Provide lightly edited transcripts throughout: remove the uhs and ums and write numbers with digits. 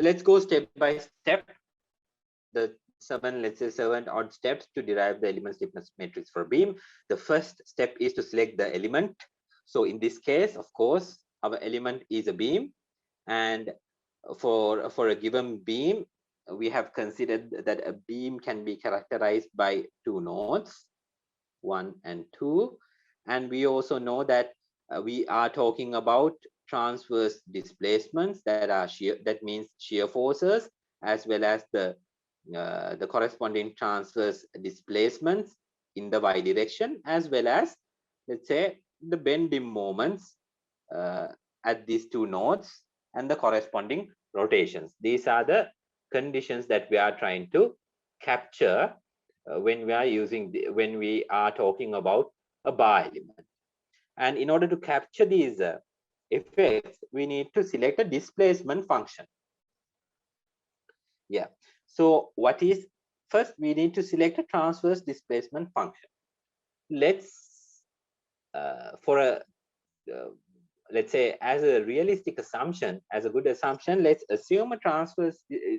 So let's go step by step. The let's say 7 odd steps to derive the element stiffness matrix for a beam. The first step is to select the element. So in this case, of course, our element is a beam, and for a given beam, we have considered that a beam can be characterized by two nodes, 1 and 2, and we also know that we are talking about transverse displacements that are shear, that means shear forces, as well as the corresponding transverse displacements in the y direction, as well as, let's say, the bending moments at these two nodes and the corresponding rotations. These are the conditions that we are trying to capture when we are talking about a bar element. And in order to capture these effects, we need to select a displacement function. Yeah. So what is, first we need to select a transverse displacement function. Let's let's say, as a realistic assumption, as a good assumption, let's assume a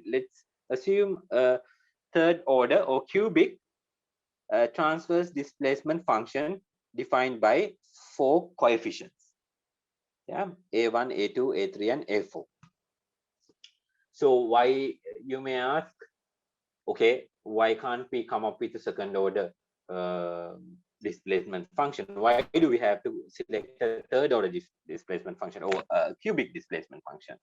let's assume a third order or cubic transverse displacement function defined by 4 coefficients. Yeah, A1, A2, A3, and A4. So why, you may ask, okay, why can't we come up with a second order displacement function? Why do we have to select a third order displacement function or a cubic displacement function?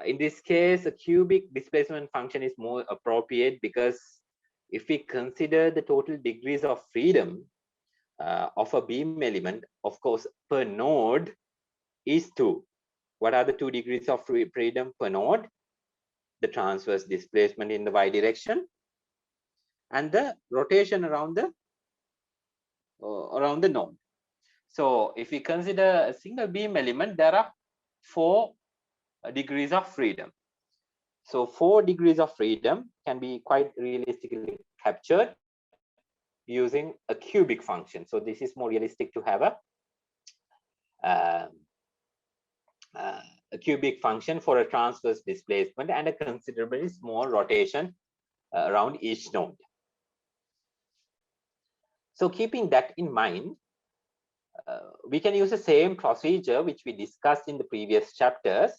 In this case, a cubic displacement function is more appropriate, because if we consider the total degrees of freedom of a beam element, of course, per node is 2. What are the 2 degrees of freedom per node? The transverse displacement in the y direction and the rotation around the node. So if we consider a single beam element, there are 4 degrees of freedom. So 4 degrees of freedom can be quite realistically captured using a cubic function. So this is more realistic to have a cubic function for a transverse displacement and a considerably small rotation around each node. So keeping that in mind, we can use the same procedure which we discussed in the previous chapters,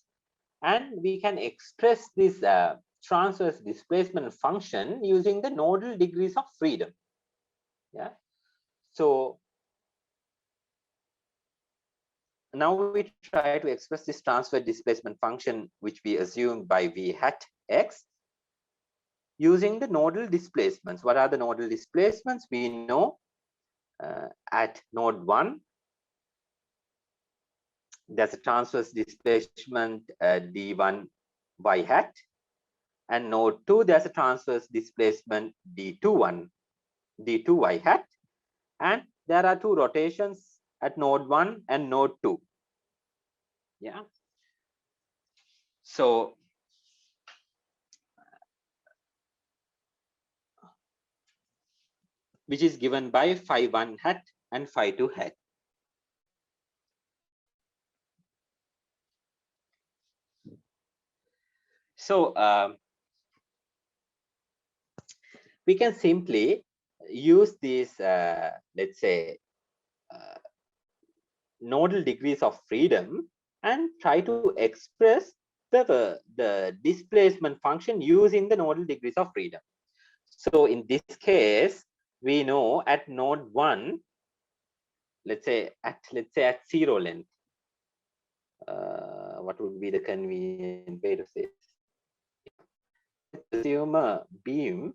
and we can express this transverse displacement function using the nodal degrees of freedom. Yeah. So now we try to express this transverse displacement function, which we assumed by v hat x, using the nodal displacements. What are the nodal displacements? We know at node 1, there's a transverse displacement d1 y hat, and node 2, there's a transverse displacement d2 y hat, and there are 2 rotations at node 1 and node 2. Yeah. So which is given by phi 1 hat and phi 2 hat. So we can simply use these, let's say, nodal degrees of freedom and try to express the displacement function using the nodal degrees of freedom. So in this case, we know at node 1, let's say at 0 length, what would be the convenient way to say it? Let's assume a beam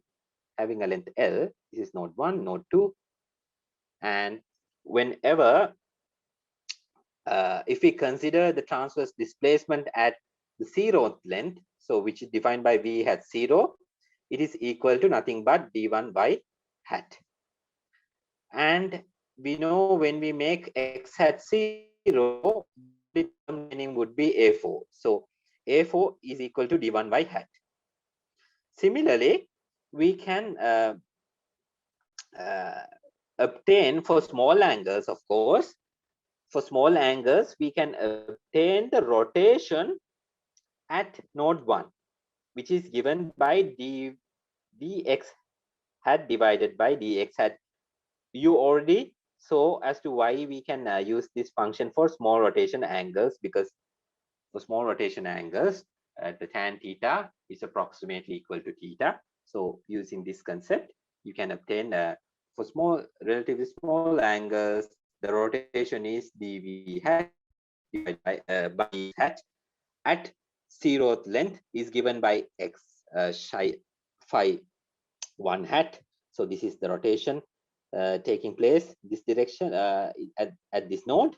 having a length L. This is node 1, node 2, and whenever if we consider the transverse displacement at the 0th length, so which is defined by v hat 0, it is equal to nothing but d1 by hat. And we know when we make x hat 0, the meaning would be a4. So a4 is equal to d1 by hat. Similarly, we can obtain for small angles, of course, for small angles, we can obtain the rotation at node 1, which is given by dx hat divided by dx hat. You already saw as to why we can use this function for small rotation angles, because for small rotation angles, the tan theta is approximately equal to theta. So using this concept, you can obtain for relatively small angles, the rotation is dv hat divided by d hat at zeroth length is given by x phi 1 hat. So this is the rotation taking place this direction at this node,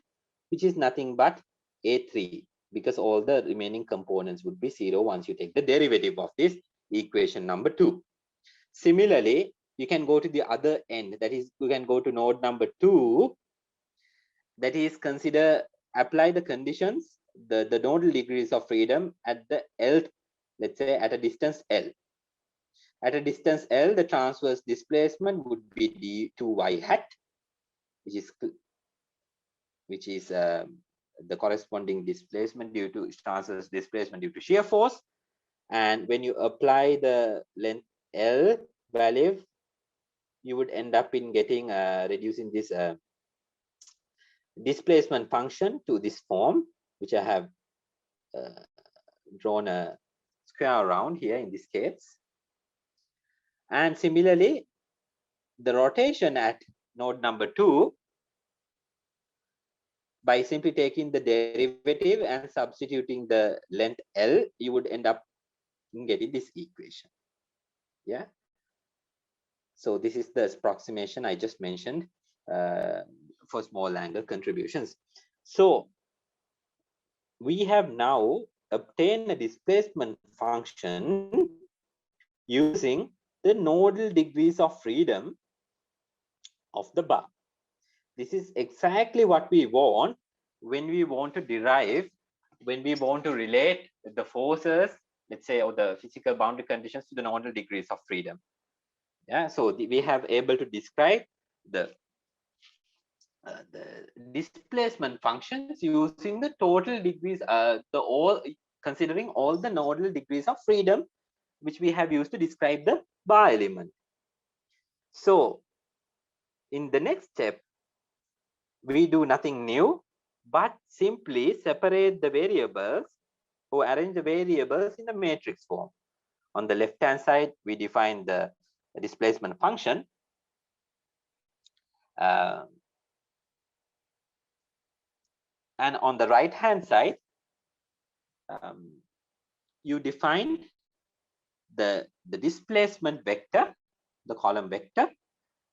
which is nothing but a3, because all the remaining components would be 0 once you take the derivative of this equation number 2. Similarly, you can go to the other end, that is, you can go to node number 2, that is, apply the conditions, the nodal degrees of freedom at the L, let's say at a distance L. At a distance L, the transverse displacement would be d2y hat, which is the corresponding displacement due to transverse displacement due to shear force. And when you apply the length L value, you would end up in getting reducing this displacement function to this form, which I have drawn a square around here in this case. And similarly, the rotation at node number 2, by simply taking the derivative and substituting the length L, you would end up in getting this equation. Yeah. So this is the approximation I just mentioned for small angle contributions. So we have now obtained a displacement function using the nodal degrees of freedom of the bar. This is exactly what we want when we want to derive, when we want to relate the forces, let's say, or the physical boundary conditions to the nodal degrees of freedom. Yeah, so we have able to describe the displacement functions using the total degrees, considering all the nodal degrees of freedom, which we have used to describe the bar element. So in the next step, we do nothing new, but simply separate the variables or arrange the variables in the matrix form. On the left-hand side, we define the displacement function. And on the right-hand side, you define the displacement vector, the column vector,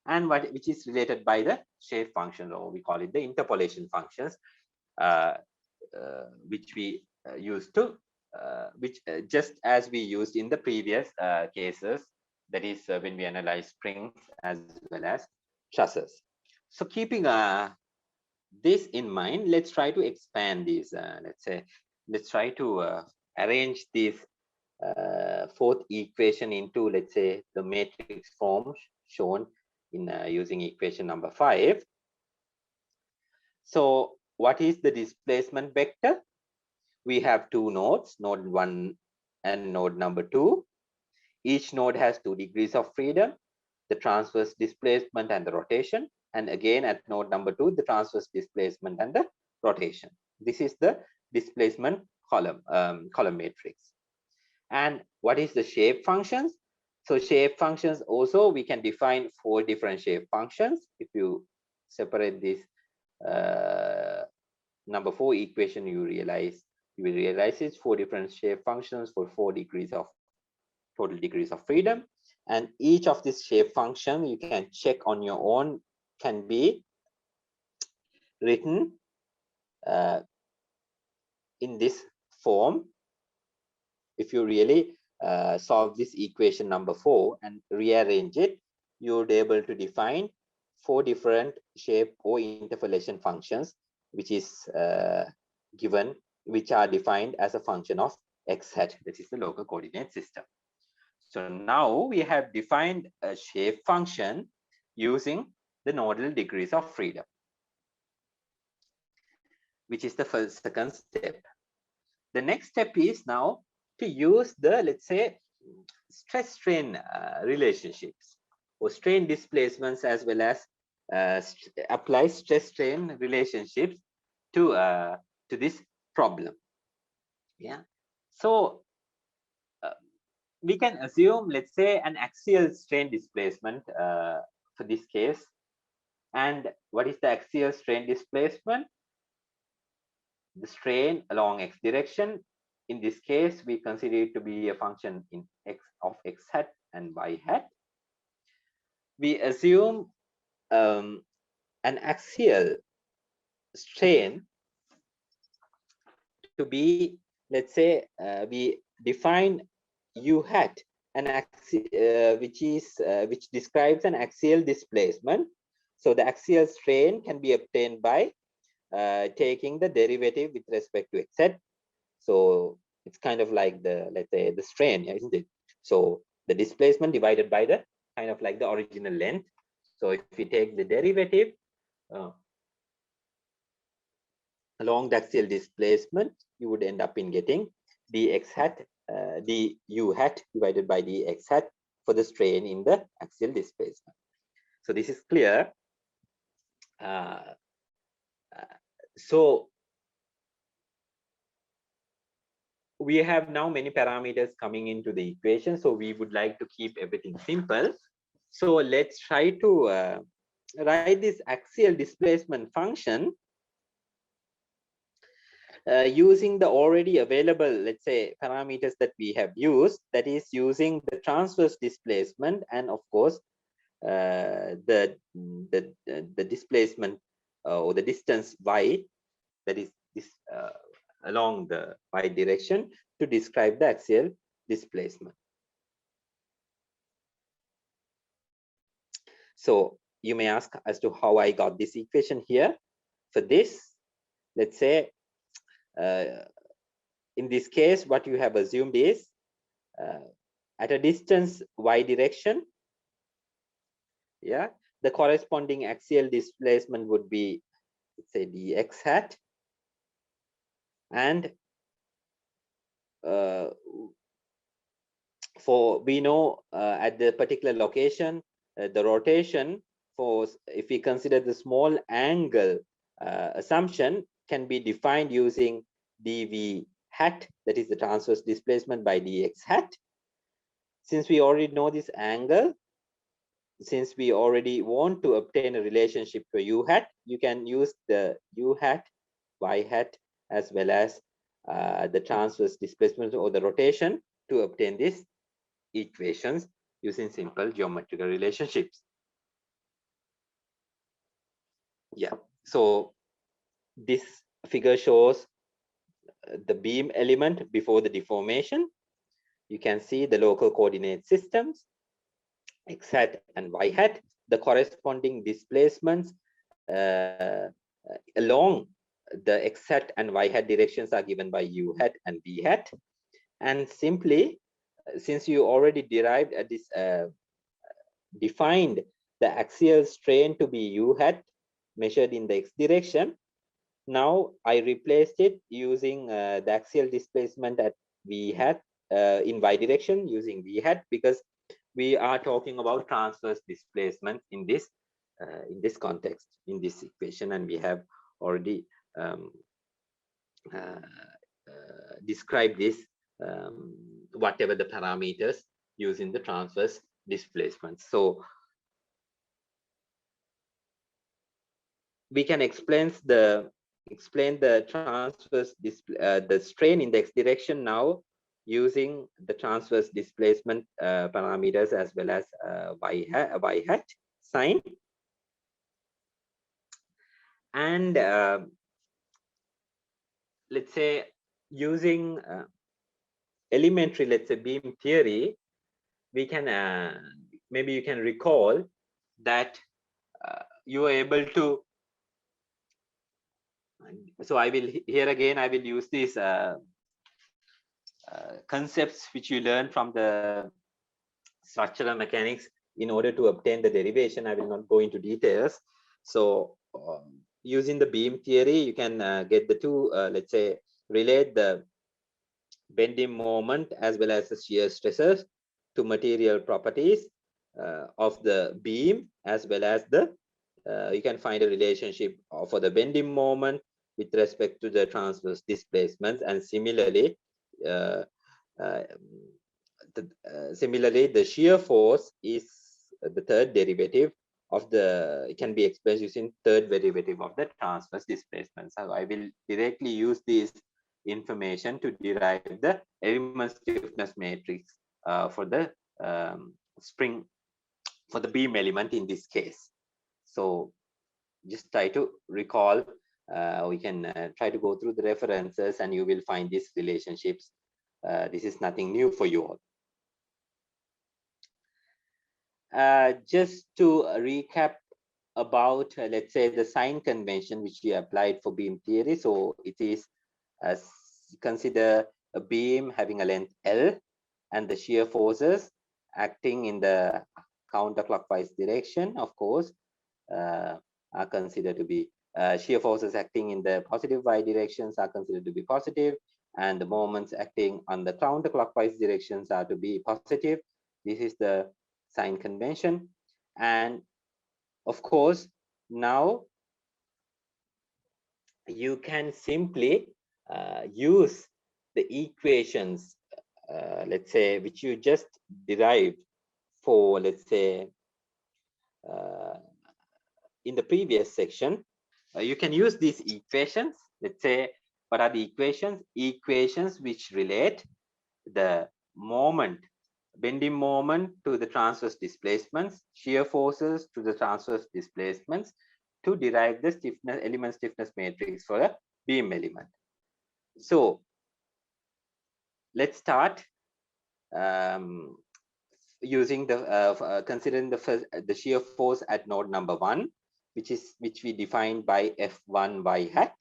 and which is related by the shape functions, or we call it the interpolation functions, which we used to, just as we used in the previous cases, that is when we analyze springs as well as trusses. So keeping this in mind, let's try to expand these. Let's try to arrange this fourth equation into, let's say, the matrix form shown in using equation number 5. So what is the displacement vector? We have two nodes, node 1 and node number 2. Each node has 2 degrees of freedom, the transverse displacement and the rotation. And again, at node number 2, the transverse displacement and the rotation. This is the displacement column matrix. And what is the shape functions? So shape functions also, we can define 4 different shape functions. If you separate this number 4 equation, you will realize it's 4 different shape functions for 4 degrees of total degrees of freedom. And each of these shape function, you can check on your own, can be written in this form. If you really solve this equation number 4 and rearrange it, you would be able to define 4 different shape or interpolation functions, which is given, which are defined as a function of x hat, that is the local coordinate system. So now we have defined a shape function using the nodal degrees of freedom, which is the second step. The next step is now to use the, let's say, stress strain relationships or strain displacements, as well as apply stress strain relationships to this problem. Yeah, so we can assume, let's say, an axial strain displacement for this case. And what is the axial strain displacement? The strain along x direction. In this case, we consider it to be a function in x hat and y hat. We assume an axial strain to be, let's say, we define u hat, which describes an axial displacement. So the axial strain can be obtained by taking the derivative with respect to x hat. So it's kind of like the, let's say, the strain, isn't it? So the displacement divided by the kind of like the original length. So if we take the derivative along the axial displacement, you would end up in getting dx hat, du hat divided by dx hat for the strain in the axial displacement. So this is clear. So we have now many parameters coming into the equation, so we would like to keep everything simple. So let's try to write this axial displacement function using the already available, let's say, parameters that we have used, that is using the transverse displacement and of course the displacement or the distance y, that is this along the y direction, to describe the axial displacement. So you may ask as to how I got this equation here. For this, let's say, in this case, what you have assumed is at a distance y direction, yeah, the corresponding axial displacement would be, let's say, dx hat, and for we know at the particular location the rotation, for if we consider the small angle assumption, can be defined using dv hat, that is the transverse displacement, by dx hat. Since we already know this angle, since we already want to obtain a relationship for u hat, you can use the u hat, y hat, as well as the transverse displacement or the rotation to obtain these equations using simple geometrical relationships. Yeah, so this figure shows the beam element before the deformation. You can see the local coordinate systems, x hat and y hat. The corresponding displacements along the x hat and y hat directions are given by u hat and v hat. And simply, since you already derived at this defined the axial strain to be u hat measured in the x direction, now I replaced it using the axial displacement at v hat in y direction using v hat, because we are talking about transverse displacement in this context, in this equation, and we have already described this whatever the parameters using the transverse displacement. So we can explain the transverse the strain in the x direction now using the transverse displacement parameters as well as y hat sign. And let's say using elementary, let's say, beam theory, we can maybe you can recall that you are able to, so I will here again I will use these concepts which you learn from the structural mechanics in order to obtain the derivation. I will not go into details. So using the beam theory, you can get the two, let's say, relate the bending moment as well as the shear stresses to material properties of the beam, as well as the you can find a relationship for the bending moment with respect to the transverse displacements, and similarly uh, uh, similarly the shear force is the third derivative of the, it can be expressed using third derivative of the transverse displacement. So I will directly use this information to derive the element stiffness matrix for the spring, for the beam element in this case. So just try to recall, we can try to go through the references and you will find these relationships. This is nothing new for you all. Just to recap about, let's say, the sign convention which we applied for beam theory. So it is, consider a beam having a length L and the shear forces acting in the counterclockwise direction, of course, are considered to be shear forces acting in the positive y directions are considered to be positive, and the moments acting on the counterclockwise directions are to be positive. This is the sign convention. And of course, now you can simply use the equations, let's say, which you just derived for, let's say, in the previous section. You can use these equations. Let's say, what are the equations? Equations which relate the moment, bending moment to the transverse displacements, shear forces to the transverse displacements, to derive the stiffness, element stiffness matrix for a beam element. So let's start using the considering the shear force at node number 1, which we defined by F1 y hat,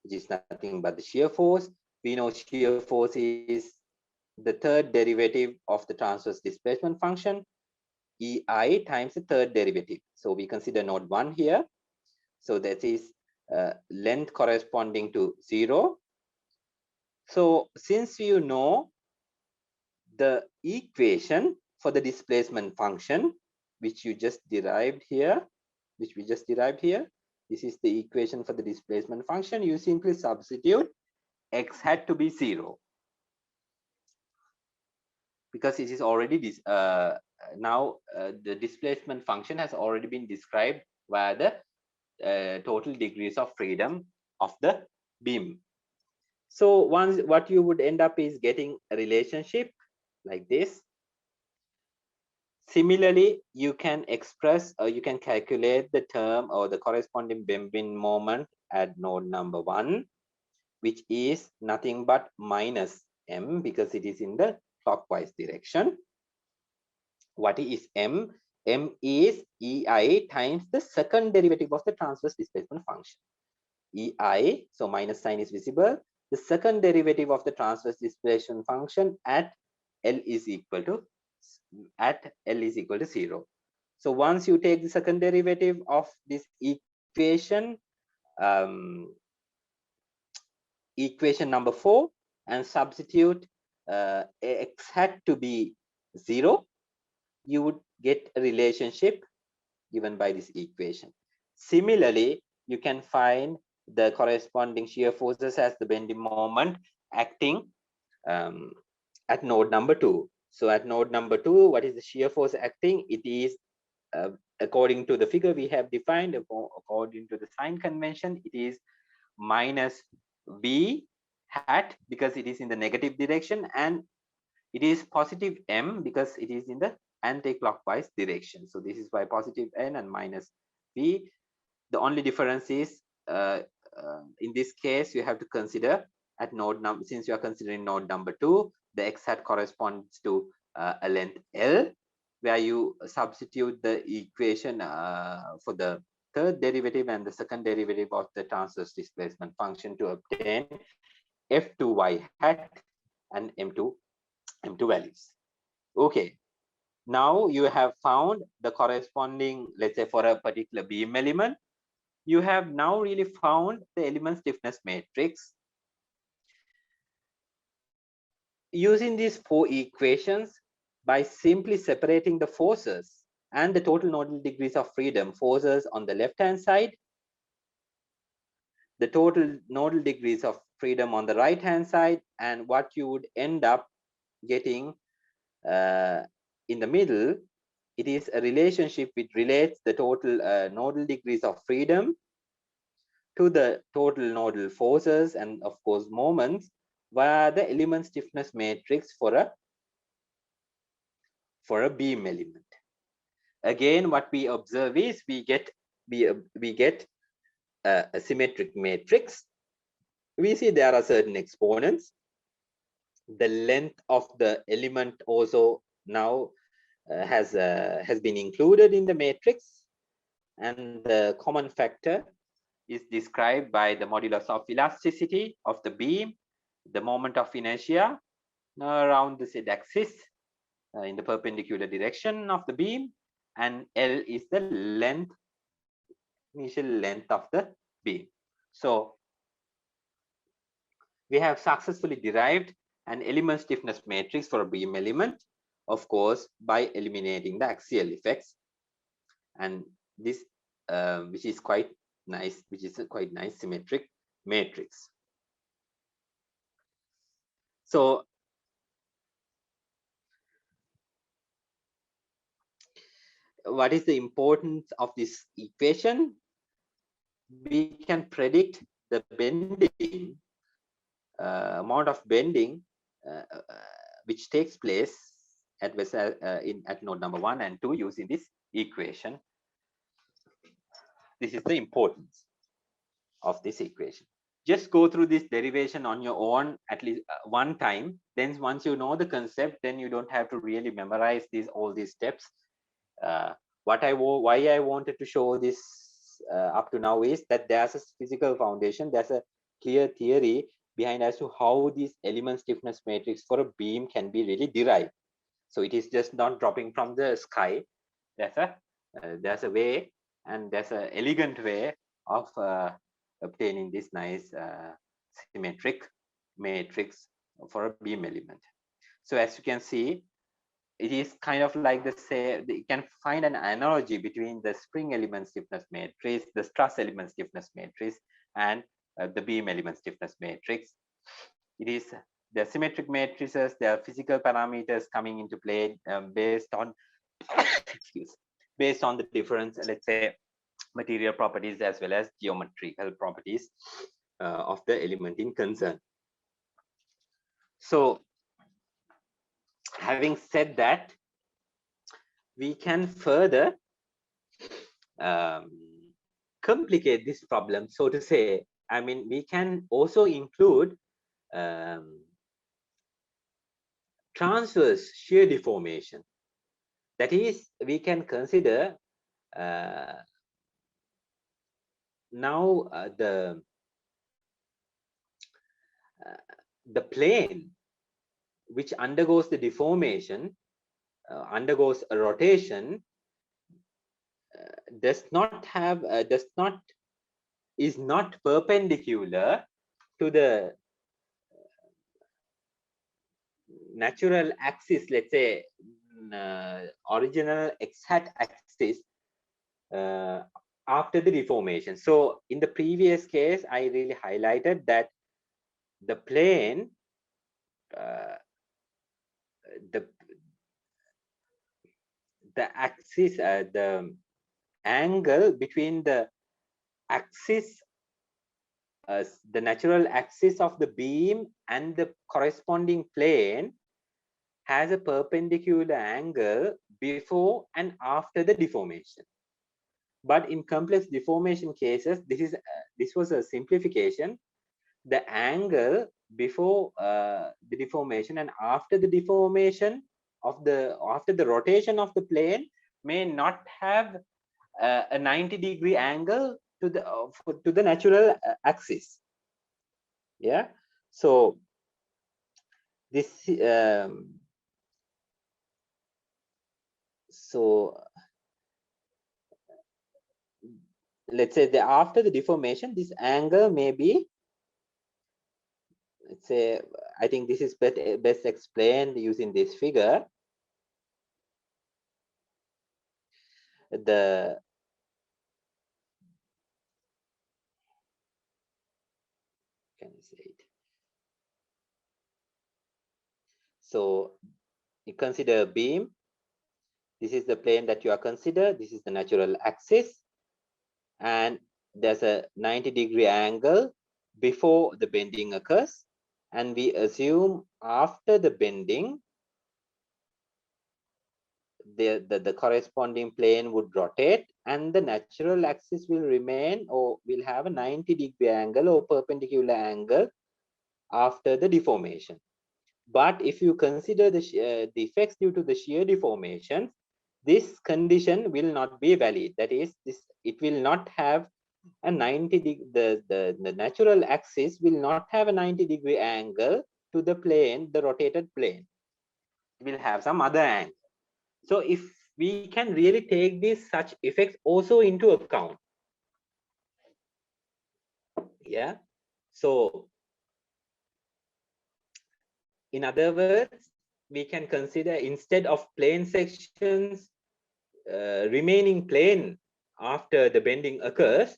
which is nothing but the shear force. We know shear force is the third derivative of the transverse displacement function, EI times the third derivative. So we consider node 1 here. So that is length corresponding to 0. So since you know the equation for the displacement function, which you just derived here, this is the equation for the displacement function. You simply substitute x hat to be 0, because it is already this the displacement function has already been described via the total degrees of freedom of the beam. So once, what you would end up is getting a relationship like this. Similarly, you can express, or you can calculate the term or the corresponding bending moment at node number 1, which is nothing but minus m, because it is in the clockwise direction. What is m? M is EI times the second derivative of the transverse displacement function. EI, so minus sign is visible. The second derivative of the transverse displacement function at L is equal to 0. So once you take the second derivative of this equation, equation number 4, and substitute x hat to be 0, you would get a relationship given by this equation. Similarly, you can find the corresponding shear forces as the bending moment acting at node number 2. So at node number 2, what is the shear force acting? It is according to the figure we have defined, according to the sign convention, it is minus v hat, because it is in the negative direction, and it is positive m because it is in the anti-clockwise direction. So this is why positive n and minus v. The only difference is in this case you have to consider at node number, since you are considering node number 2, the x hat corresponds to a length L, where you substitute the equation for the third derivative and the second derivative of the transverse displacement function to obtain F2 y hat and M2 values. Okay, now you have found the corresponding, let's say, for a particular beam element, you have now really found the element stiffness matrix. using these 4 equations, by simply separating the forces and the total nodal degrees of freedom, forces on the left hand side, the total nodal degrees of freedom on the right hand side, and what you would end up getting in the middle, it is a relationship which relates the total nodal degrees of freedom to the total nodal forces and of course moments via the element stiffness matrix for a beam element. Again, what we observe is we get a symmetric matrix. We see there are certain exponents. The length of the element also now has been included in the matrix, and the common factor is described by the modulus of elasticity of the beam, the moment of inertia around the z-axis in the perpendicular direction of the beam, and L is the length, initial length of the beam. So we have successfully derived an element stiffness matrix for a beam element, of course, by eliminating the axial effects, and this which is quite nice, which is a quite nice symmetric matrix. So what is the importance of this equation? We can predict the bending, amount of bending which takes place at node number 1 and 2 using this equation. This is the importance of this equation. Just go through this derivation on your own at least one time. Then once you know the concept, then you don't have to really memorize all these steps. Why I wanted to show this up to now is that there's a physical foundation, there's a clear theory behind as to how this element stiffness matrix for a beam can be really derived. So it is just not dropping from the sky. There's a way, and there's an elegant way of obtaining this nice symmetric matrix for a beam element. So as you can see, it is kind of like the say, you can find an analogy between the spring element stiffness matrix, the stress element stiffness matrix, and the beam element stiffness matrix. It is the symmetric matrices, there are physical parameters coming into play based on based on the difference, let's say, material properties as well as geometrical properties of the element in concern. So having said that, we can further complicate this problem, so to say. I mean, we can also include transverse shear deformation. That is, we can consider now the plane which undergoes the deformation, undergoes a rotation, is not perpendicular to the natural axis, let's say original x-hat axis after the deformation. So in the previous case, I really highlighted that the plane, the axis, the angle between the axis, the natural axis of the beam and the corresponding plane has a perpendicular angle before and after the deformation. But in complex deformation cases, this was a simplification. The angle before the deformation and after the deformation of after the rotation of the plane may not have a 90-degree angle to the natural axis. Yeah. So this so let's say after the deformation, this angle may be let's say, I think this is best explained using this figure. The can I say it? So you consider a beam. This is the plane that you are consider. This is the natural axis, and there's a 90-degree angle before the bending occurs, and we assume after the bending the corresponding plane would rotate and the natural axis will remain or will have a 90-degree angle or perpendicular angle after the deformation. But if you consider the effects due to the shear deformation, this condition will not be valid. That is, it will not have a 90 the natural axis will not have a 90-degree angle to the plane, the rotated plane. It will have some other angle. So if we can really take these such effects also into account, yeah. So in other words, we can consider, instead of plane sections remaining plane after the bending occurs,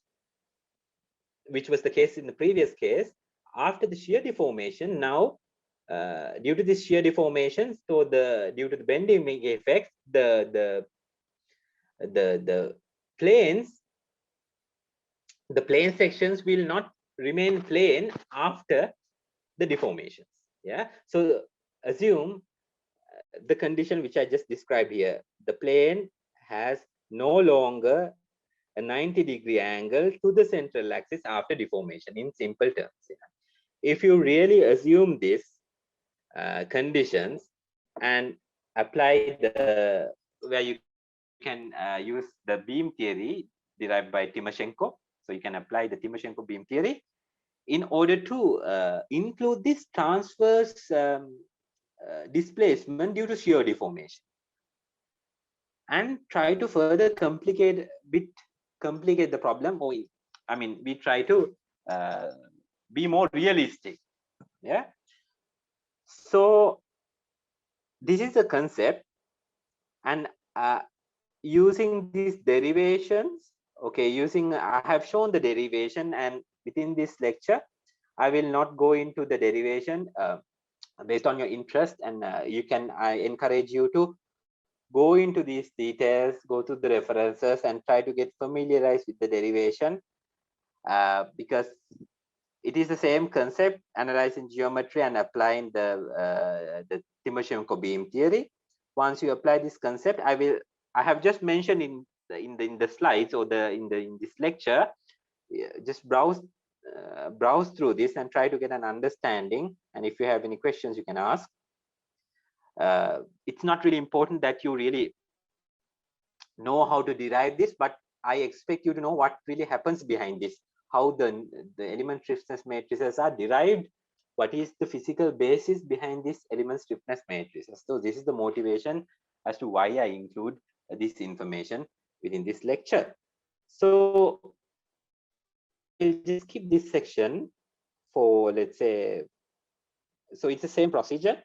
which was the case in the previous case, after the shear deformation, now due to this shear deformation, so due to the bending effect, the planes, the plane sections will not remain plane after the deformations. Yeah. So assume the condition which I just described here. The plane has no longer a 90-degree angle to the central axis after deformation, in simple terms. Yeah. If you really assume this conditions and apply the, where you can use the beam theory derived by Timoshenko. So you can apply the Timoshenko beam theory in order to include this transverse displacement due to shear deformation, and try to further complicate the problem, or I mean, we try to be more realistic. Yeah. So this is a concept, and using these derivations, okay, I have shown the derivation, and within this lecture I will not go into the derivation based on your interest, and I encourage you to go into these details, go to the references, and try to get familiarized with the derivation, because it is the same concept, analyzing geometry and applying the Timoshenko beam theory. Once you apply this concept, I have just mentioned in the slides, or in this lecture. Just browse through this and try to get an understanding, and if you have any questions you can ask. It's not really important that you really know how to derive this, but I expect you to know what really happens behind this, how the element stiffness matrices are derived, what is the physical basis behind this element stiffness matrices. So this is the motivation as to why I include this information within this lecture. So I will just skip this section for, let's say, so it's the same procedure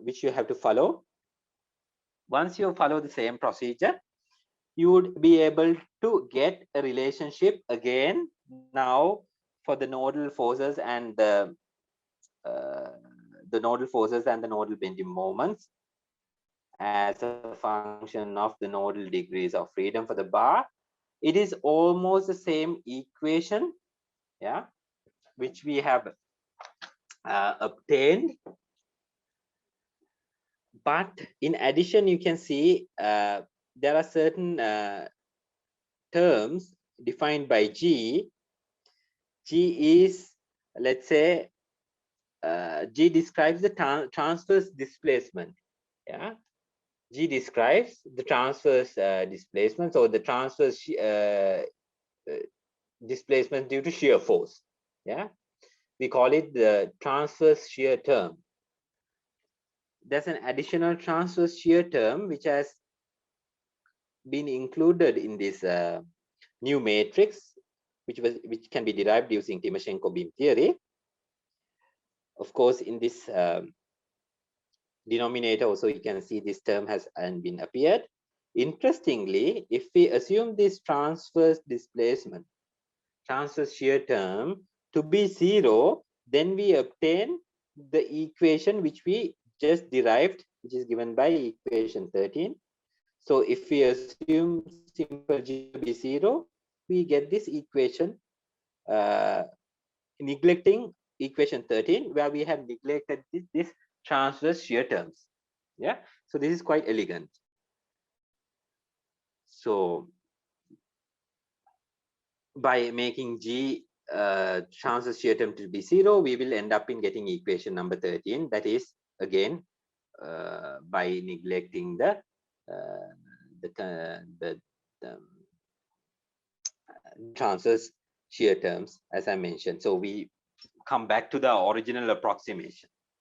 which you have to follow. Once you follow the same procedure, you would be able to get a relationship again now for the nodal forces and the nodal forces and the nodal bending moments as a function of the nodal degrees of freedom for the bar. It is almost the same equation, yeah, which we have obtained. But in addition, you can see there are certain terms defined by G. G is, let's say, G describes the transverse displacement. Yeah, G describes the transverse displacement, or the transverse displacement due to shear force. Yeah, we call it the transverse shear term. There's an additional transverse shear term which has been included in this new matrix, which can be derived using Timoshenko beam theory. of course, in this denominator also, you can see this term has been appeared. Interestingly, if we assume this transverse displacement, transverse shear term to be 0, then we obtain the equation which we just derived, which is given by equation 13. So if we assume simple G to be 0, we get this equation, neglecting equation 13, where we have neglected this transverse shear terms. Yeah, so this is quite elegant. So by making G transverse shear term to be 0, we will end up in getting equation number 13. That is, again, by neglecting the transverse shear terms, as I mentioned. So we come back to the original approximation.